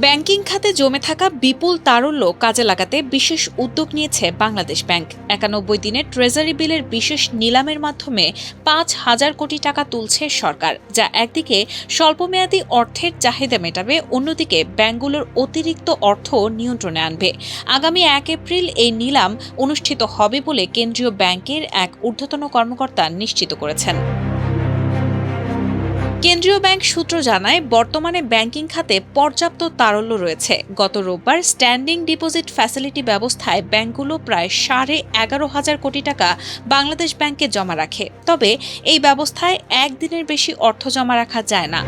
Banking খাতে জমে থাকা বিপুল তারল্য কাজে লাগাতে বিশেষ উদ্যোগ নিয়েছে বাংলাদেশ ব্যাংক। ৯১ দিনের ট্রেজারি বিলের বিশেষ নিলামের মাধ্যমে ৫,০০০ কোটি টাকা তুলছে সরকার, যা একদিকে স্বল্পমেয়াদী অর্থের চাহিদা মেটাবে, অন্যদিকে ব্যাংকগুলোর অতিরিক্ত অর্থ নিয়ন্ত্রণে আনবে। আগামী ১ এপ্রিল এই নিলাম অনুষ্ঠিত হবে বলে কেন্দ্রীয় ব্যাংকের এক ঊর্ধ্বতন কর্মকর্তা নিশ্চিত করেছেন। কেন্দ্রীয় ব্যাংক সূত্র জানায়, বর্তমানে ব্যাংকিং খাতে পর্যাপ্ত তারল্য রয়েছে। গত রোববার স্ট্যান্ডিং ডিপোজিট ফ্যাসিলিটি ব্যবস্থায় ব্যাংকগুলো প্রায় ১১,৫০০ কোটি টাকা বাংলাদেশ ব্যাংকে জমা রাখে। তবে এই ব্যবস্থায় একদিনের বেশি অর্থ জমা রাখা যায় না।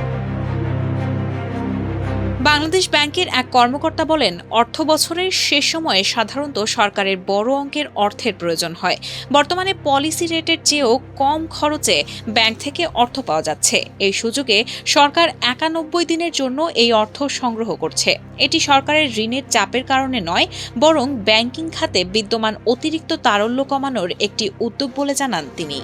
বাংলাদেশ ব্যাংকের এক কর্মকর্তা বলেন, অর্থ বছরের শেষ সময়ে সাধারণত সরকারের বড় অঙ্কের অর্থের প্রয়োজন হয়। বর্তমানে পলিসি রেটের চেয়েও কম খরচে ব্যাংক থেকে অর্থ পাওয়া যাচ্ছে। এই সুযোগে সরকার ৯১ দিনের জন্য এই অর্থ সংগ্রহ করছে। এটি সরকারের ঋণের চাপের কারণে নয়, বরং ব্যাংকিং খাতে বিদ্যমান অতিরিক্ত তারল্য কমানোর একটি উদ্যোগ বলে জানান তিনি।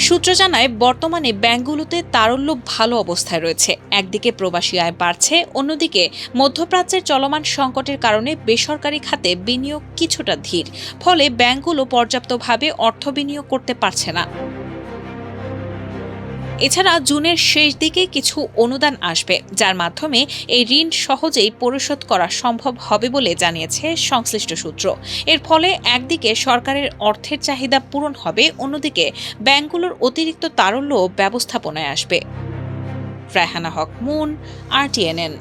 সূত্র জানায়, বর্তমানে ব্যাংকগুলোতে তারল্য ভালো অবস্থায় রয়েছে। একদিকে প্রবাসী আয় বাড়ছে, অন্যদিকে মধ্যপ্রাচ্যের চলমান সংকটের কারণে বেসরকারি খাতে বিনিয়োগ কিছুটা ধীর। ফলে ব্যাংকগুলো পর্যাপ্তভাবে অর্থ বিনিয়োগ করতে পারছে না। এছাড়া জুনের শেষ দিকে কিছু অনুদান আসবে, যার মাধ্যমে এই ঋণ সহজেই পরিশোধ করা সম্ভব হবে বলে জানিয়েছে সংশ্লিষ্ট সূত্র। এর ফলে একদিকে সরকারের অর্থের চাহিদা পূরণ হবে, অন্যদিকে ব্যাংকগুলোর অতিরিক্ত তারল্য ব্যবস্থাপনায় আসবে। রায়হানা হক মুন, RTNN।